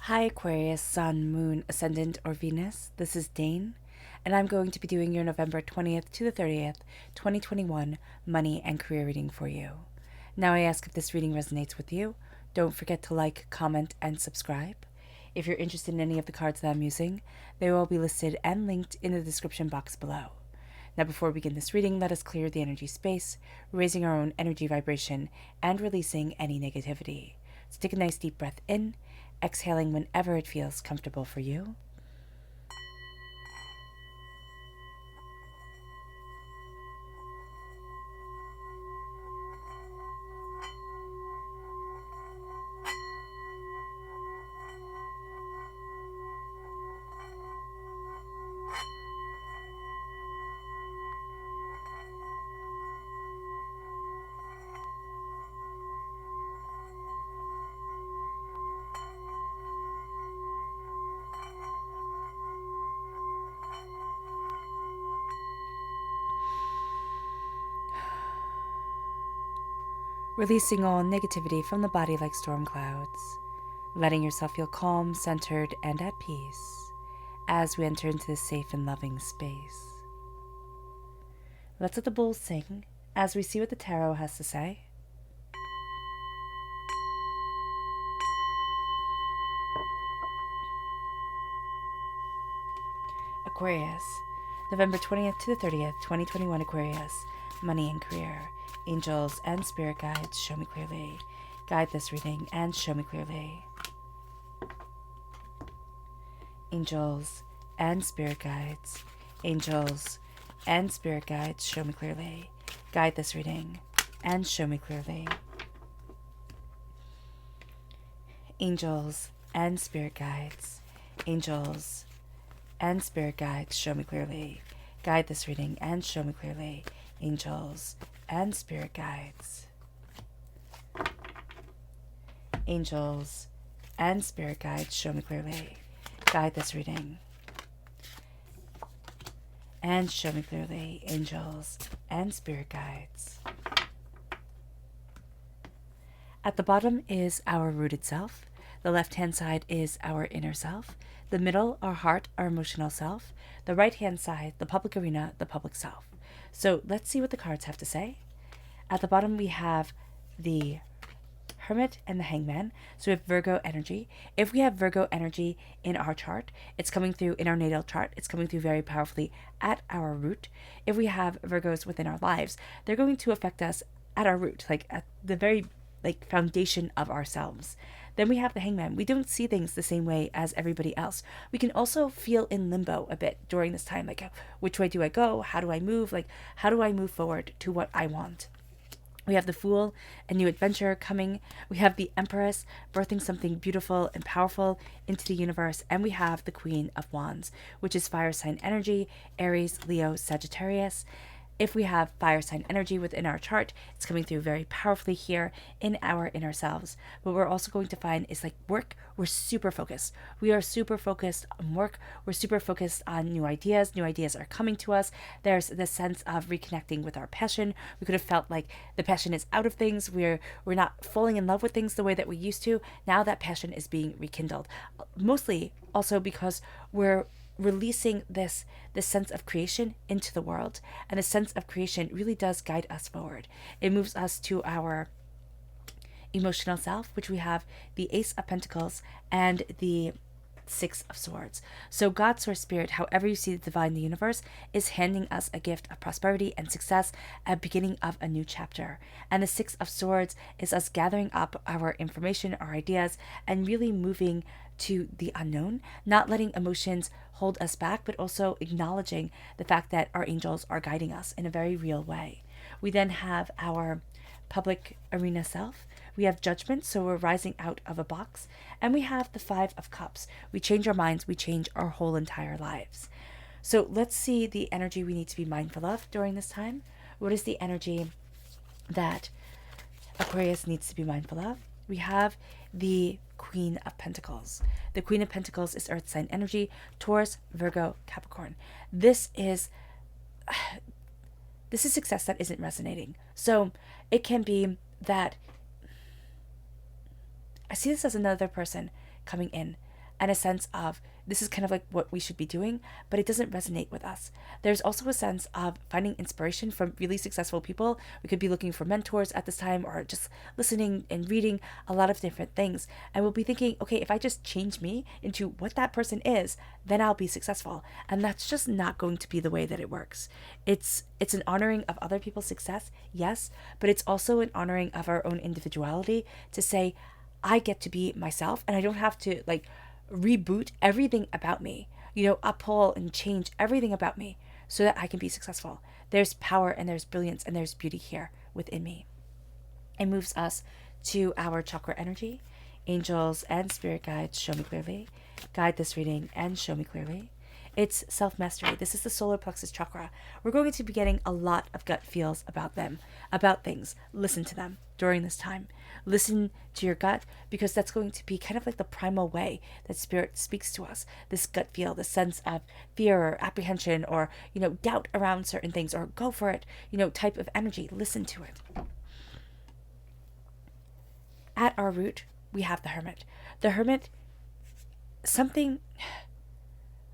Hi Aquarius, Sun, Moon, Ascendant, or Venus. This is Dane, and I'm going to be doing your November 20th to the 30th, 2021 money and career reading for you. Now I ask if this reading resonates with you. Don't forget to like, comment, and subscribe. If you're interested in any of the cards that I'm using, they will be listed and linked in the description box below. Now before we begin this reading, let us clear the energy space, raising our own energy vibration and releasing any negativity. So take a nice deep breath in, exhaling whenever it feels comfortable for you. Releasing all negativity from the body like storm clouds, letting yourself feel calm, centered, and at peace as we enter into this safe and loving space. Let's let the bowls sing as we see what the tarot has to say. Aquarius, November 20th to the 30th, 2021 Aquarius, money and career. Angels and spirit guides, show me clearly. Guide this reading and show me clearly. Angels and spirit guides, angels and spirit guides, show me clearly. Guide this reading and show me clearly. Angels and spirit guides, angels and spirit guides, show me clearly. Guide this reading and show me clearly. Angels and spirit guides. Angels and spirit guides, show me clearly. Guide this reading and show me clearly. Angels and spirit guides. At the bottom is our rooted self. The left-hand side is our inner self. The middle, our heart, our emotional self. The right-hand side, the public arena, the public self. So let's see what the cards have to say. At the bottom, we have the Hermit and the Hangman. So we have Virgo energy. If we have Virgo energy in our chart, it's coming through in our natal chart. It's coming through very powerfully at our root. If we have Virgos within our lives, they're going to affect us at our root, like at the very foundation of ourselves. Then we have the Hangman. We don't see things the same way as everybody else. We can also feel in limbo a bit during this time, like which way do I go? How do I move? How do I move forward to what I want? We have the Fool, a new adventure coming. We have the Empress, birthing something beautiful and powerful into the universe. And we have the Queen of Wands, which is fire sign energy, Aries, Leo, Sagittarius. If we have fire sign energy within our chart, it's coming through very powerfully here in our inner selves. What we're also going to find is work, we're super focused. We are super focused on work. We're super focused on new ideas. New ideas are coming to us. There's this sense of reconnecting with our passion. We could have felt like the passion is out of things. We're not falling in love with things the way that we used to. Now that passion is being rekindled. Mostly also because we're releasing this sense of creation into the world, and the sense of creation really does guide us forward. It moves us to our emotional self, which we have the Ace of Pentacles and the Six of Swords. So God, Source, Spirit, however you see the divine, the universe, is handing us a gift of prosperity and success at the beginning of a new chapter. And the Six of Swords is us gathering up our information, our ideas, and really moving to the unknown, not letting emotions hold us back, but also acknowledging the fact that our angels are guiding us in a very real way. We then have our public arena self. We have Judgment, so we're rising out of a box. And we have the Five of Cups. We change our minds, we change our whole entire lives. So let's see the energy we need to be mindful of during this time. What is the energy that Aquarius needs to be mindful of? We have the Queen of Pentacles. The Queen of Pentacles is earth sign energy, Taurus, Virgo, Capricorn. This is success that isn't resonating. So it can be that I see this as another person coming in and a sense of this is kind of like what we should be doing, but it doesn't resonate with us. There's also a sense of finding inspiration from really successful people. We could be looking for mentors at this time, or just listening and reading a lot of different things. And we'll be thinking, okay, if I just change me into what that person is, then I'll be successful. And that's just not going to be the way that it works. It's an honoring of other people's success, yes, but it's also an honoring of our own individuality to say, I get to be myself, and I don't have to like reboot everything about me, uppull and change everything about me so that I can be successful. There's power and there's brilliance and there's beauty here within me. It moves us to our chakra energy. Angels and spirit guides show me clearly. Guide this reading and show me clearly. It's self-mastery. This is the solar plexus chakra. We're going to be getting a lot of gut feels about them, about things. Listen to them during this time. Listen to your gut, because that's going to be kind of like the primal way that spirit speaks to us. This gut feel, this sense of fear or apprehension or, doubt around certain things, or go for it, type of energy. Listen to it. At our root, we have the hermit. The hermit,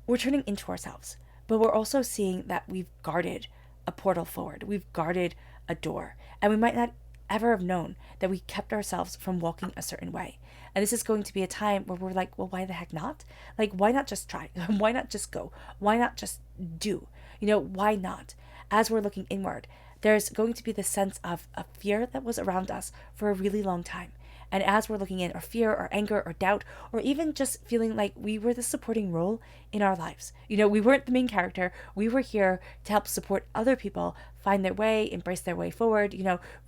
we're turning into ourselves, but we're also seeing that we've guarded a portal forward. We've guarded a door, and we might not ever have known that we kept ourselves from walking a certain way. And this is going to be a time where we're like, well, why the heck not? Like, why not just try? Why not just go? Why not just do? Why not? As we're looking inward, there's going to be this sense of a fear that was around us for a really long time. And as we're looking in, or fear or anger or doubt, or even just feeling like we were the supporting role in our lives. We weren't the main character. We were here to help support other people find their way, embrace their way forward,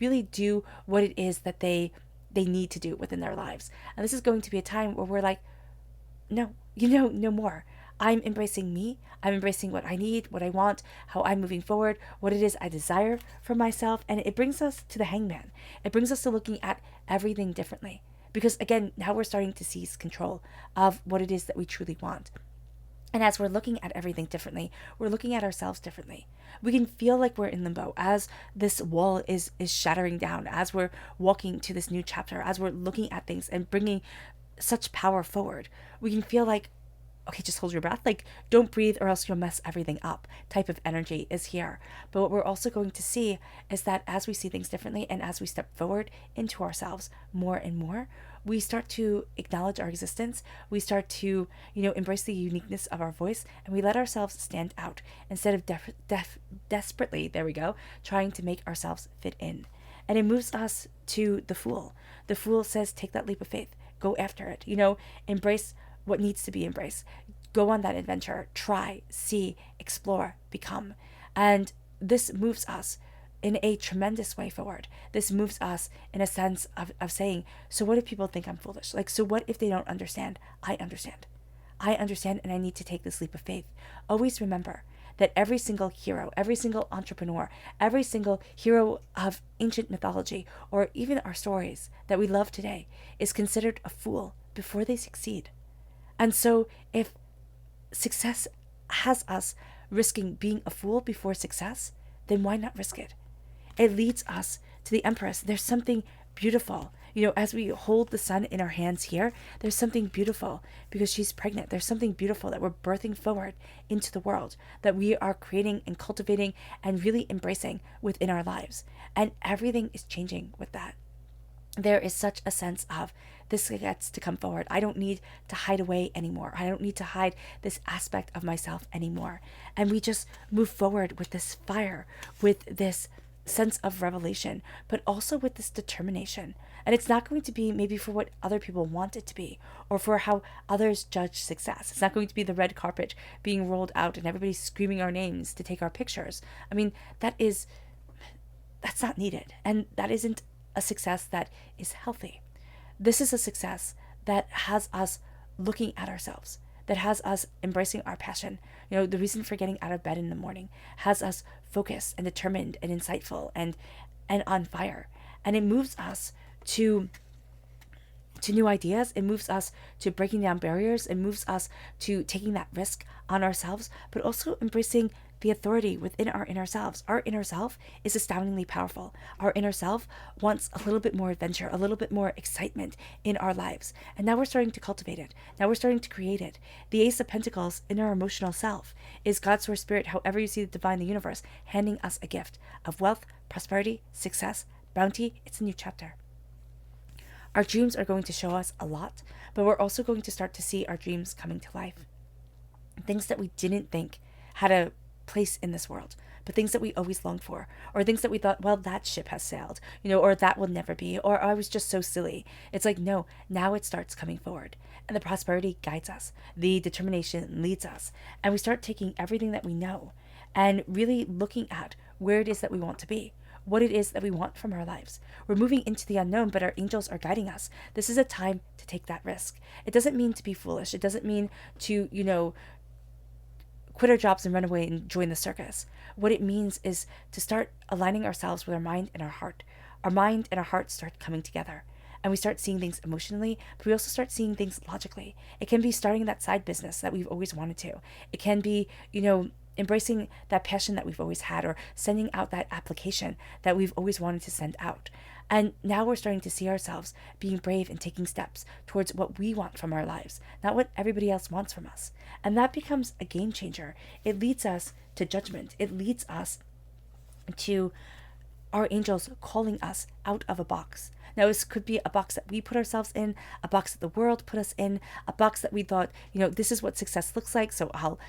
really do what it is that they need to do within their lives. And this is going to be a time where we're like, no, no more. I'm embracing me. I'm embracing what I need, what I want, how I'm moving forward, what it is I desire for myself. And it brings us to the hangman. It brings us to looking at everything differently. Because again, now we're starting to seize control of what it is that we truly want. And as we're looking at everything differently, we're looking at ourselves differently. We can feel like we're in limbo as this wall is shattering down, as we're walking to this new chapter, as we're looking at things and bringing such power forward. We can feel like, okay, just hold your breath. Like, don't breathe or else you'll mess everything up type of energy is here. But what we're also going to see is that as we see things differently and as we step forward into ourselves more and more, we start to acknowledge our existence. We start to, embrace the uniqueness of our voice, and we let ourselves stand out instead of desperately, there we go, trying to make ourselves fit in. And it moves us to the Fool. The Fool says, take that leap of faith. Go after it. Embrace what needs to be embraced. Go on that adventure. Try, see, explore, become. And this moves us in a tremendous way forward. This moves us in a sense of saying, so what if people think I'm foolish? Like, so what if they don't understand? I understand. I understand, and I need to take this leap of faith. Always remember that every single hero, every single entrepreneur, every single hero of ancient mythology, or even our stories that we love today, is considered a fool before they succeed. And so if success has us risking being a fool before success, then why not risk it? It leads us to the Empress. There's something beautiful. As we hold the sun in our hands here, there's something beautiful because she's pregnant. There's something beautiful that we're birthing forward into the world, that we are creating and cultivating and really embracing within our lives. And everything is changing with that. There is such a sense of this gets to come forward. I don't need to hide away anymore. I don't need to hide this aspect of myself anymore. And we just move forward with this fire, with this sense of revelation, but also with this determination. And it's not going to be maybe for what other people want it to be, or for how others judge success. It's not going to be the red carpet being rolled out and everybody screaming our names to take our pictures. I mean, that's not needed. And that isn't a success that is healthy. This is a success that has us looking at ourselves, that has us embracing our passion. The reason for getting out of bed in the morning has us focused and determined and insightful and on fire. And it moves us to new ideas. It moves us to breaking down barriers. It moves us to taking that risk on ourselves, but also embracing the authority within our inner selves. Our inner self is astoundingly powerful. Our inner self wants a little bit more adventure, a little bit more excitement in our lives. And now we're starting to cultivate it. Now we're starting to create it. The Ace of Pentacles in our emotional self is God, Source, Spirit, however you see the divine, the universe, handing us a gift of wealth, prosperity, success, bounty. It's a new chapter. Our dreams are going to show us a lot, but we're also going to start to see our dreams coming to life. Things that we didn't think had a place in this world, but things that we always longed for, or things that we thought, well, that ship has sailed, or that will never be, or I was just so silly. It's like, no, now it starts coming forward. And the prosperity guides us. The determination leads us. And we start taking everything that we know and really looking at where it is that we want to be, what it is that we want from our lives. We're moving into the unknown, but our angels are guiding us. This is a time to take that risk. It doesn't mean to be foolish. It doesn't mean to, quit our jobs and run away and join the circus. What it means is to start aligning ourselves with our mind and our heart. Our mind and our heart start coming together. And we start seeing things emotionally, but we also start seeing things logically. It can be starting that side business that we've always wanted to. It can be, embracing that passion that we've always had, or sending out that application that we've always wanted to send out. And now we're starting to see ourselves being brave and taking steps towards what we want from our lives, not what everybody else wants from us. And that becomes a game changer. It leads us to judgment. It leads us to our angels calling us out of a box. Now, this could be a box that we put ourselves in, a box that the world put us in, a box that we thought, this is what success looks like, so I'll,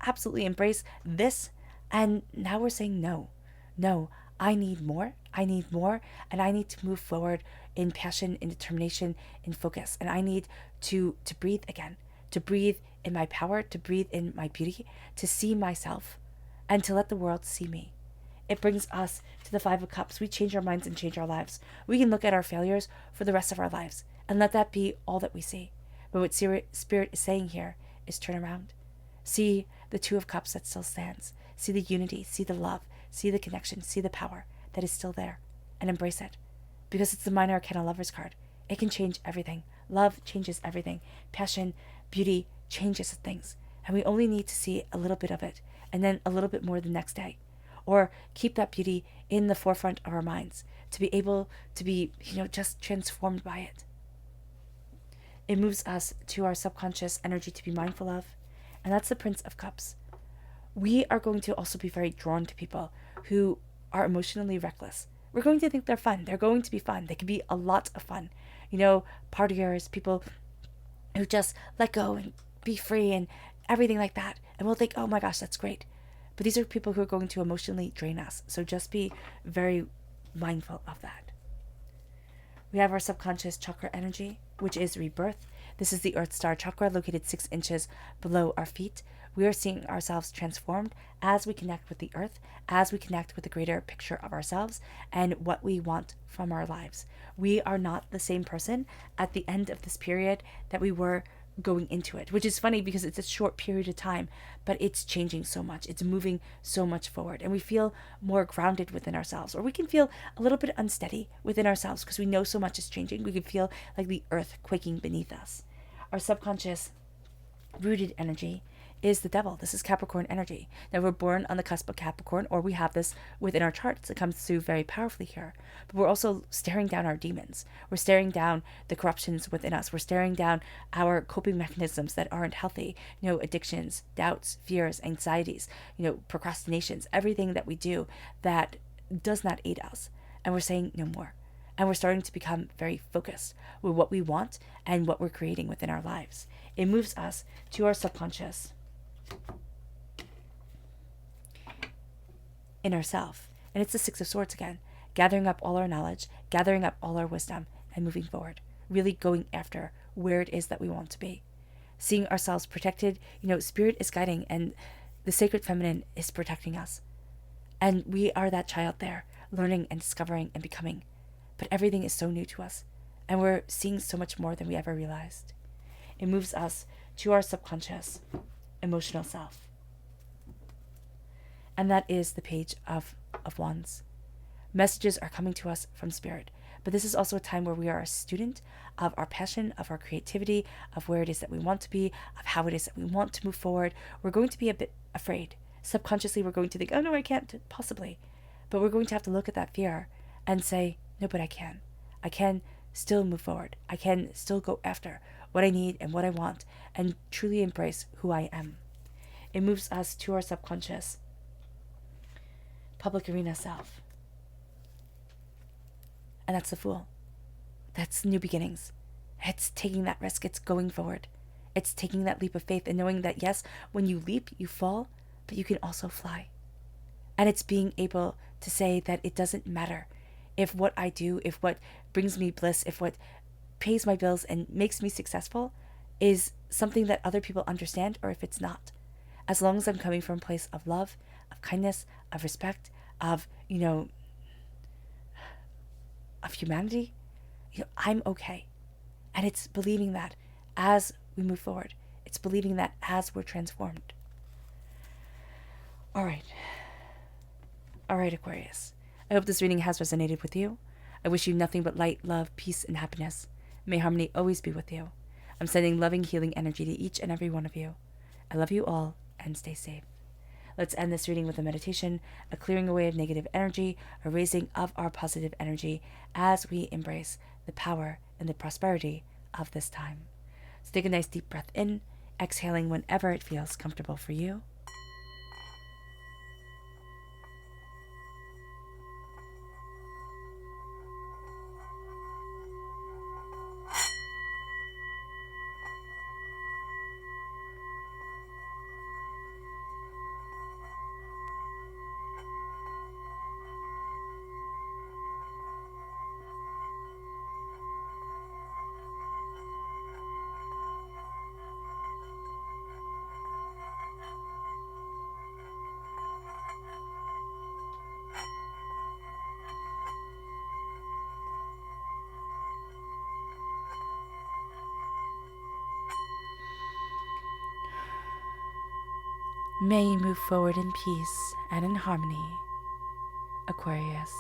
absolutely embrace this. And now we're saying, no, I need more, and I need to move forward in passion, in determination, in focus. And I need to breathe again, to breathe in my power, to breathe in my beauty, to see myself, and to let the world see me. It brings us to the Five of Cups. We change our minds and change our lives. We can look at our failures for the rest of our lives and let that be all that we see. But what Spirit is saying here is turn around. See the Two of Cups that still stands. See the unity, see the love, see the connection, see the power that is still there, and embrace it. Because it's the Minor Arcana Lover's card. It can change everything. Love changes everything. Passion, beauty changes things. And we only need to see a little bit of it, and then a little bit more the next day. Or keep that beauty in the forefront of our minds to be able to be, just transformed by it. It moves us to our subconscious energy to be mindful of, and that's the Prince of Cups. We are going to also be very drawn to people who are emotionally reckless. We're going to think they're fun. They're going to be fun. They can be a lot of fun. Partiers, people who just let go and be free and everything like that. And we'll think, oh my gosh, that's great. But these are people who are going to emotionally drain us. So just be very mindful of that. We have our subconscious chakra energy, which is rebirth. This is the Earth Star chakra located 6 inches below our feet. We are seeing ourselves transformed as we connect with the earth, as we connect with the greater picture of ourselves and what we want from our lives. We are not the same person at the end of this period that we were going into it, which is funny because it's a short period of time, but it's changing so much. It's moving so much forward, and we feel more grounded within ourselves, or we can feel a little bit unsteady within ourselves because we know so much is changing. We can feel like the earth quaking beneath us. Our subconscious rooted energy is the devil. This is Capricorn energy. Now, we're born on the cusp of Capricorn, or we have this within our charts. It comes through very powerfully here. But we're also staring down our demons. We're staring down the corruptions within us. We're staring down our coping mechanisms that aren't healthy. Addictions, doubts, fears, anxieties, procrastinations, everything that we do that does not aid us. And we're saying no more. And we're starting to become very focused with what we want and what we're creating within our lives. It moves us to our subconscious inner self. And it's the Six of Swords again, gathering up all our knowledge, gathering up all our wisdom, and moving forward, really going after where it is that we want to be. Seeing ourselves protected, Spirit is guiding, and the sacred feminine is protecting us. And we are that child there, learning and discovering and becoming. But everything is so new to us, and we're seeing so much more than we ever realized. It moves us to our subconscious emotional self. And that is the Page of Wands. Messages are coming to us from Spirit, but this is also a time where we are a student of our passion, of our creativity, of where it is that we want to be, of how it is that we want to move forward. We're going to be a bit afraid. subconsciously we're going to think, oh no, I can't possibly. But we're going to have to look at that fear and say, no, but I can. I can still move forward. I can still go after what I need and what I want and truly embrace who I am. It moves us to our subconscious public arena self. And that's the Fool. That's new beginnings. It's taking that risk. It's going forward. It's taking that leap of faith and knowing that, yes, when you leap, you fall, but you can also fly. And it's being able to say that it doesn't matter if what I do, if what brings me bliss, if what pays my bills and makes me successful is something that other people understand, or if it's not. As long as I'm coming from a place of love, of kindness, of respect, of, of humanity, I'm okay. And it's believing that as we move forward. It's believing that as we're transformed. All right, Aquarius. I hope this reading has resonated with you. I wish you nothing but light, love, peace, and happiness. May harmony always be with you. I'm sending loving, healing energy to each and every one of you. I love you all, and stay safe. Let's end this reading with a meditation, a clearing away of negative energy, a raising of our positive energy as we embrace the power and the prosperity of this time. So take a nice deep breath in, exhaling whenever it feels comfortable for you. May you move forward in peace and in harmony, Aquarius.